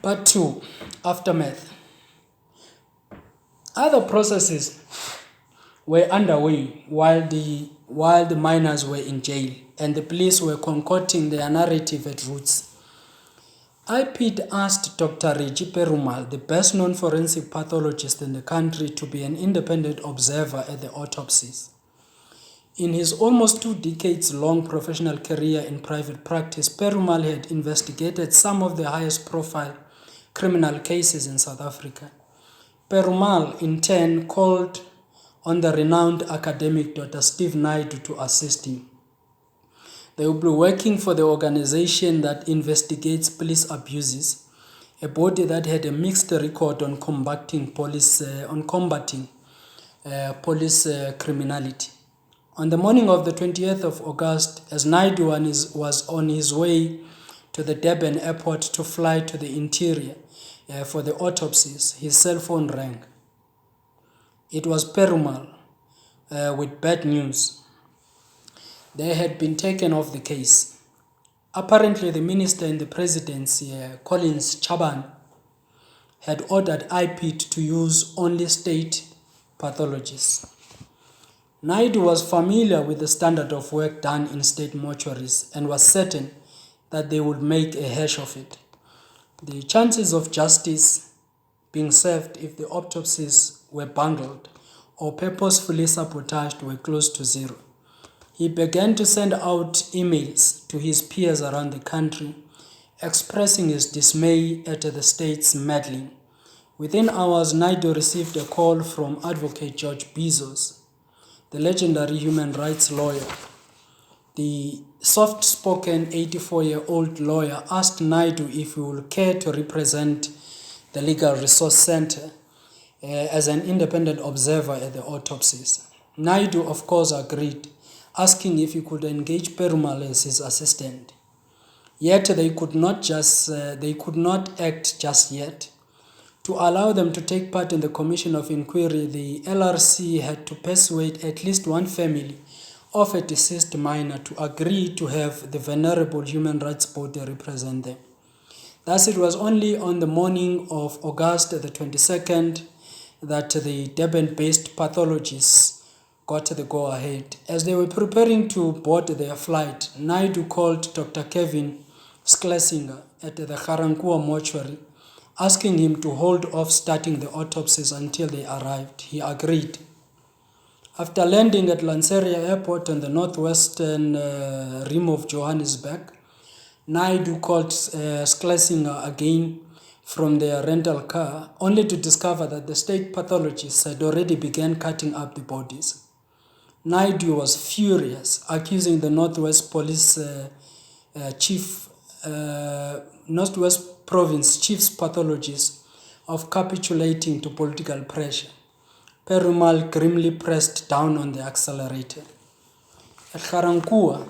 Part 2. Aftermath. Other processes were underway while the miners were in jail and the police were concocting their narrative at roots. IPID asked Dr. Reggie Perumal, the best-known forensic pathologist in the country, to be an independent observer at the autopsies. In his almost 2 decades-long professional career in private practice, Perumal had investigated some of the highest-profile criminal cases in South Africa. Perumal, in turn, called on the renowned academic Dr. Steve Naidu to assist him. They will be working for the organization that investigates police abuses, a body that had a mixed record on combating police criminality. On the morning of the 20th of August, as Naidu was on his way to the Durban airport to fly to the interior for the autopsies, his cell phone rang. It was Perumal with bad news. They had been taken off the case. Apparently, the minister in the presidency, Collins Chaban, had ordered IPID to use only state pathologists. Naidu was familiar with the standard of work done in state mortuaries and was certain that they would make a hash of it. The chances of justice being served if the autopsies were bungled or purposefully sabotaged were close to zero. He began to send out emails to his peers around the country, expressing his dismay at the state's meddling. Within hours, Naidu received a call from Advocate George Bezos, the legendary human rights lawyer. The soft-spoken 84-year-old lawyer asked Naidu if he would care to represent the Legal Resource Center as an independent observer at the autopsies. Naidu, of course, agreed, asking if he could engage Perumal as his assistant. Yet they could not act just yet. To allow them to take part in the commission of inquiry, the LRC had to persuade at least one family of a deceased miner to agree to have the venerable human rights body represent them. Thus, it was only on the morning of August the 22nd that the Durban-based pathologists got the go-ahead. As they were preparing to board their flight, Naidu called Dr. Kevin Schlesinger at the Ga-Rankuwa mortuary, asking him to hold off starting the autopsies until they arrived. He agreed. After landing at Lanseria Airport on the northwestern rim of Johannesburg, Naidu called Schlesinger again from their rental car, only to discover that the state pathologists had already begun cutting up the bodies. Naidu was furious, accusing the Northwest Province Chief's pathologist of capitulating to political pressure. Perumal grimly pressed down on the accelerator. At Ga-Rankuwa,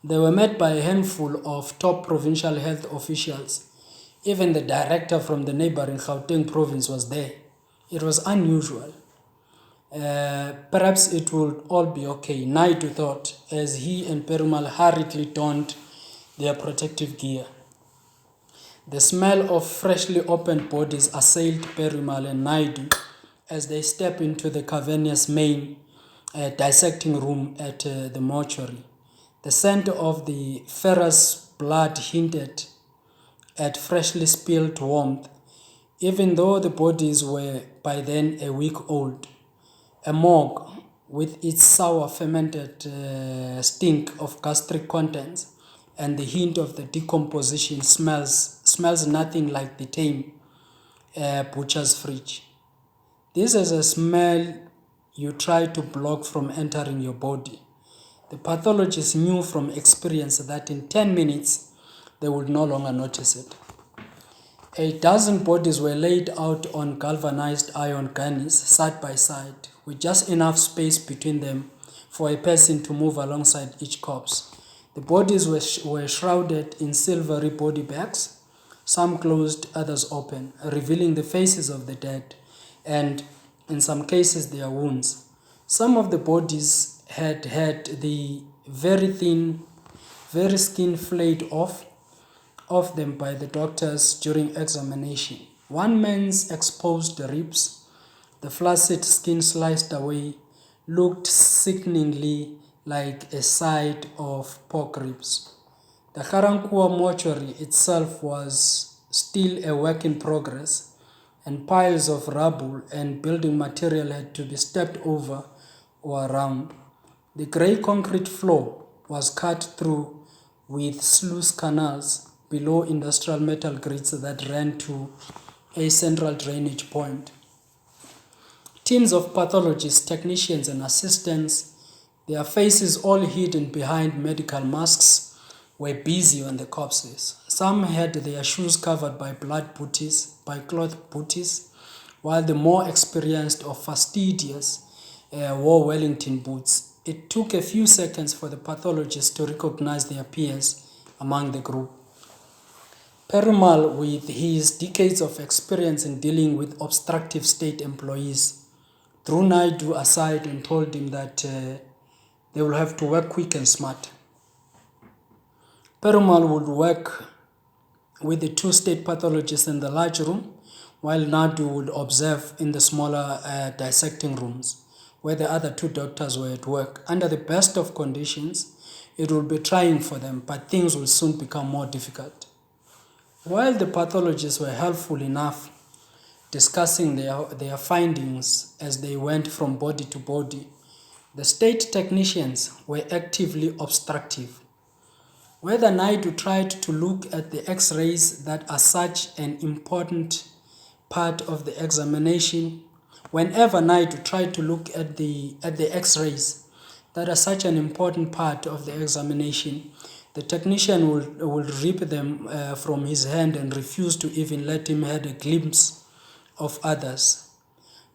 they were met by a handful of top provincial health officials. Even the director from the neighboring Gauteng province was there. It was unusual. Perhaps it would all be okay, Naidu thought, as he and Perumal hurriedly donned their protective gear. The smell of freshly opened bodies assailed Perumal and Naidu as they stepped into the cavernous main dissecting room at the mortuary. The scent of the ferrous blood hinted at freshly spilled warmth, even though the bodies were by then a week old. A morgue, with its sour fermented stink of gastric contents and the hint of the decomposition, smells nothing like the tame butcher's fridge. This is a smell you try to block from entering your body. The pathologists knew from experience that in 10 minutes they would no longer notice it. 12 bodies were laid out on galvanized iron gurneys side by side, with just enough space between them for a person to move alongside each corpse. The bodies were shrouded in silvery body bags, some closed, others open, revealing the faces of the dead and, in some cases, their wounds. Some of the bodies had the very skin flayed off, of them by the doctors during examination. One man's exposed ribs, the flaccid skin sliced away, looked sickeningly like a side of pork ribs. The Garankuwa mortuary itself was still a work in progress, and piles of rubble and building material had to be stepped over or around. The grey concrete floor was cut through with sluice canals below industrial metal grids that ran to a central drainage point. Teams of pathologists, technicians, and assistants, their faces all hidden behind medical masks, were busy on the corpses. Some had their shoes covered by cloth booties, while the more experienced or fastidious wore Wellington boots. It took a few seconds for the pathologists to recognize their peers among the group. Perumal, with his decades of experience in dealing with obstructive state employees, drew Naidu aside and told him that they will have to work quick and smart. Perumal would work with the two state pathologists in the large room, while Naidu would observe in the smaller dissecting rooms, where the other two doctors were at work. Under the best of conditions, it would be trying for them, but things will soon become more difficult. While the pathologists were helpful enough, discussing their findings as they went from body to body, the state technicians were actively obstructive. Whether Naidu tried to look at the x-rays that are such an important part of the examination, whenever Naidu tried to look at the x-rays that are such an important part of the examination, the technician would rip them from his hand and refuse to even let him have a glimpse of others.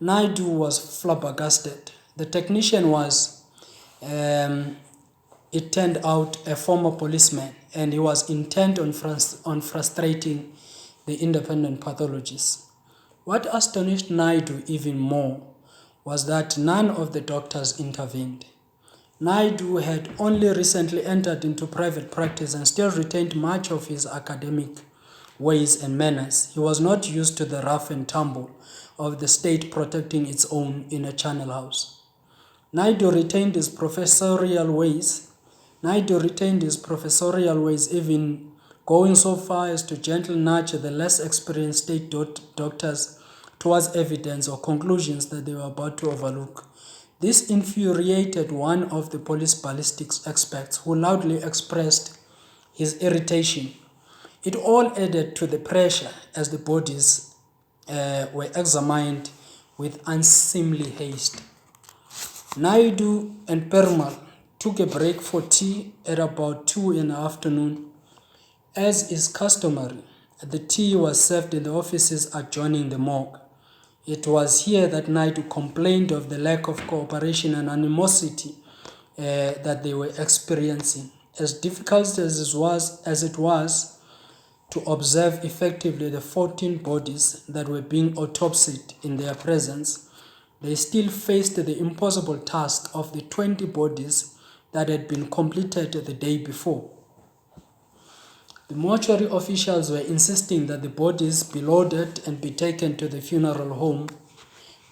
Naidu was flabbergasted. The technician was, it turned out, a former policeman, and he was intent on frustrating the independent pathologists. What astonished Naidu even more was that none of the doctors intervened. Naidu had only recently entered into private practice and still retained much of his academic ways and manners. He was not used to the rough and tumble of the state protecting its own in a charnel house. Naidu retained his professorial ways, even going so far as to gently nudge the less experienced state doctors towards evidence or conclusions that they were about to overlook. This infuriated one of the police ballistics experts, who loudly expressed his irritation. It all added to the pressure as the bodies were examined with unseemly haste. Naidu and Perumal took a break for tea at about 2 in the afternoon. As is customary, the tea was served in the offices adjoining the morgue. It was here that Naidu complained of the lack of cooperation and animosity that they were experiencing. As difficult as it was to observe effectively the 14 bodies that were being autopsied in their presence, they still faced the impossible task of the 20 bodies that had been completed the day before. The mortuary officials were insisting that the bodies be loaded and be taken to the funeral home,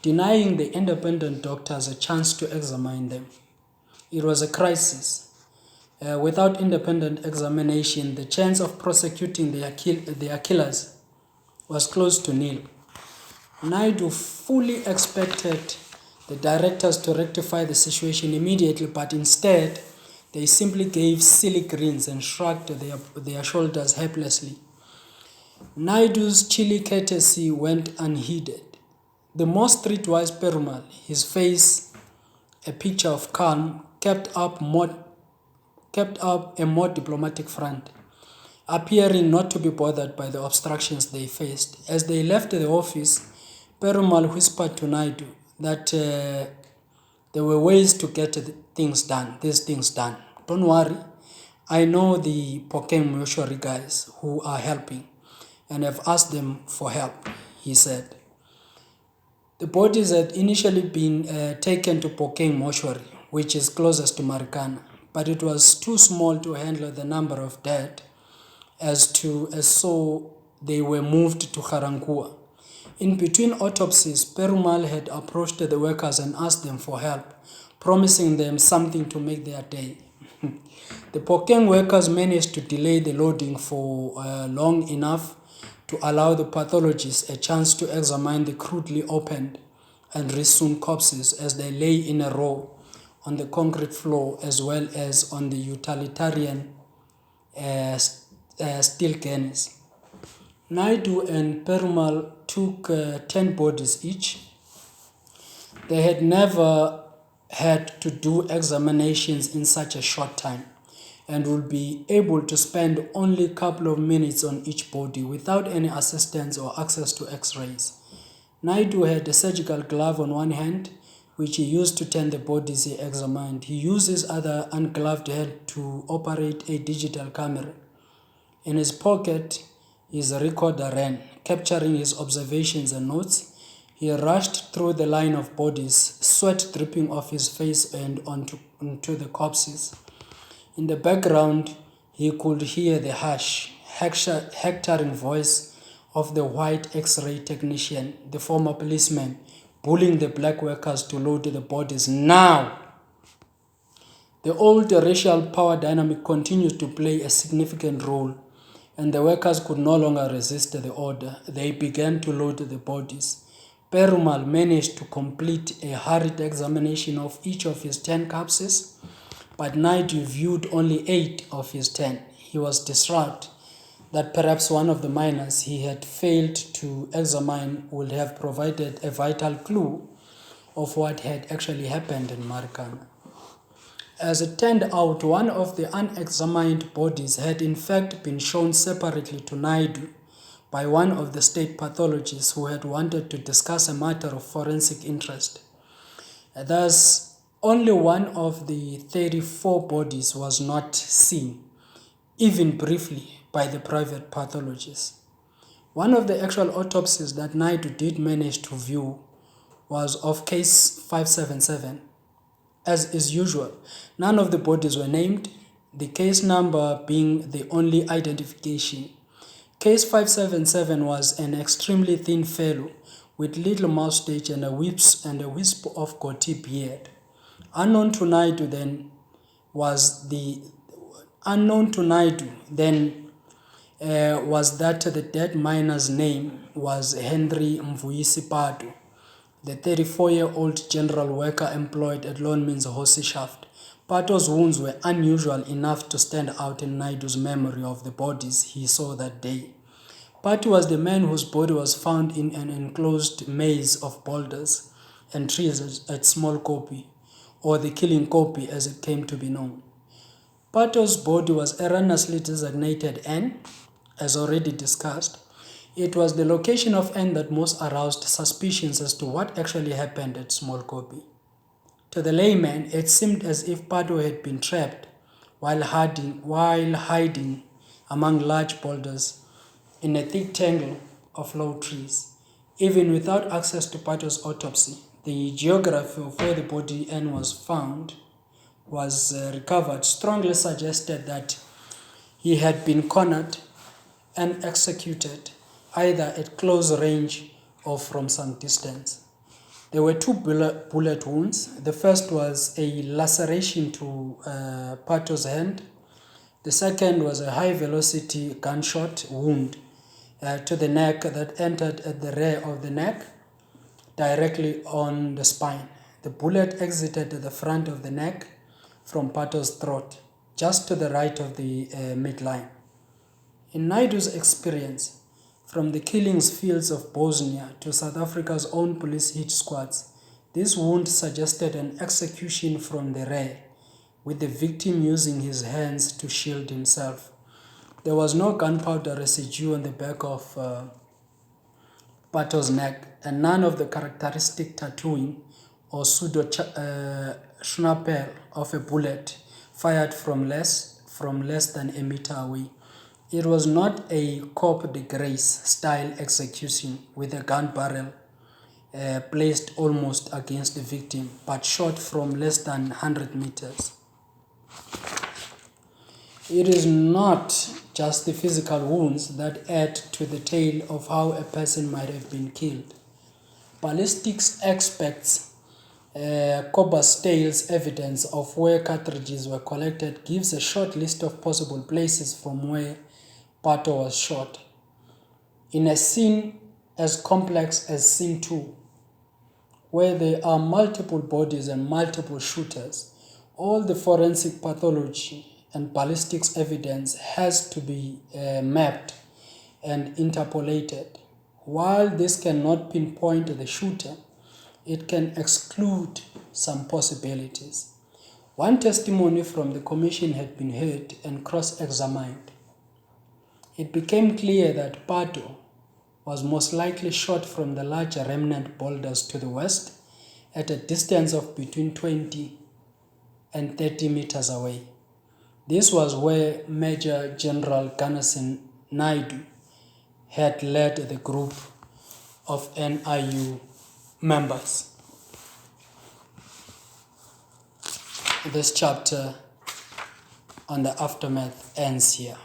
denying the independent doctors a chance to examine them. It was a crisis. Without independent examination, the chance of prosecuting their killers was close to nil. Naidu fully expected the directors to rectify the situation immediately, but instead, they simply gave silly grins and shrugged their shoulders helplessly. Naidu's chilly courtesy went unheeded. The most streetwise Perumal, his face a picture of calm, kept up a more diplomatic front, appearing not to be bothered by the obstructions they faced. As they left the office, Perumal whispered to Naidu that there were ways to get these things done. Don't worry, I know the Pokeng mortuary guys who are helping and have asked them for help, he said. The bodies had initially been taken to Pokeng mortuary, which is closest to Marikana, but it was too small to handle the number of dead, as so they were moved to Garangua. In between autopsies, Perumal had approached the workers and asked them for help, promising them something to make their day. The Pokeng workers managed to delay the loading for long enough to allow the pathologists a chance to examine the crudely opened and resewn corpses as they lay in a row on the concrete floor, as well as on the utilitarian steel gurneys. Naidu and Perumal took 10 bodies each. They had never had to do examinations in such a short time and would be able to spend only a couple of minutes on each body without any assistance or access to x-rays. Naidu had a surgical glove on one hand, which he used to turn the bodies he examined. He used his other ungloved hand to operate a digital camera. In his pocket, his recorder ran, capturing his observations and notes. He rushed through the line of bodies, sweat dripping off his face and onto the corpses. In the background, he could hear the harsh, hectoring voice of the white X-ray technician, the former policeman, bullying the black workers to load the bodies now. The old racial power dynamic continued to play a significant role, and the workers could no longer resist the order. They began to load the bodies. Perumal managed to complete a hurried examination of each of his 10 corpses, but Naidu viewed only 8 of his 10. He was distraught that perhaps one of the miners he had failed to examine would have provided a vital clue of what had actually happened in Marikana. As it turned out, one of the unexamined bodies had in fact been shown separately to Naidu by one of the state pathologists who had wanted to discuss a matter of forensic interest. Thus, only one of the 34 bodies was not seen, even briefly, by the private pathologist. One of the actual autopsies that Naidu did manage to view was of case 577. As is usual, none of the bodies were named, the case number being the only identification. Case 577 was an extremely thin fellow with little moustache and a wisp of goatee beard. Unknown to Naidu then was that the dead miner's name was Henry Mvuyisi Padu, the 34-year-old general worker employed at Lonmin's Hosi Shaft. Pato's wounds were unusual enough to stand out in Naidu's memory of the bodies he saw that day. Pato was the man whose body was found in an enclosed maze of boulders and trees at Small Kopi, or the Killing Kopi as it came to be known. Pato's body was erroneously designated N, as already discussed. It was the location of N that most aroused suspicions as to what actually happened at Small Kopi. To the layman, it seemed as if Pato had been trapped while hiding among large boulders in a thick tangle of low trees. Even without access to Pato's autopsy, the geography of where the body N was recovered strongly suggested that he had been cornered and executed either at close range or from some distance. There were 2 bullet wounds. The first was a laceration to Pato's hand. The second was a high-velocity gunshot wound to the neck that entered at the rear of the neck, directly on the spine. The bullet exited at the front of the neck from Pato's throat, just to the right of the midline. In Naidu's experience, from the killings fields of Bosnia to South Africa's own police hit squads, this wound suggested an execution from the rear, with the victim using his hands to shield himself. There was no gunpowder residue on the back of Pato's neck, and none of the characteristic tattooing or pseudo-shrapnel of a bullet fired from less than a meter away. It was not a coup de grace style execution with a gun barrel placed almost against the victim, but shot from less than 100 meters. It is not just the physical wounds that add to the tale of how a person might have been killed. Ballistics experts Cobberstale's evidence of where cartridges were collected gives a short list of possible places from where Pato was shot. In a scene as complex as Scene 2, where there are multiple bodies and multiple shooters, all the forensic pathology and ballistics evidence has to be mapped and interpolated. While this cannot pinpoint the shooter, it can exclude some possibilities. One testimony from the commission had been heard and cross-examined. It became clear that Pato was most likely shot from the larger remnant boulders to the west at a distance of between 20 and 30 meters away. This was where Major General Ganassi Naidu had led the group of NIU members. This chapter on the aftermath ends here.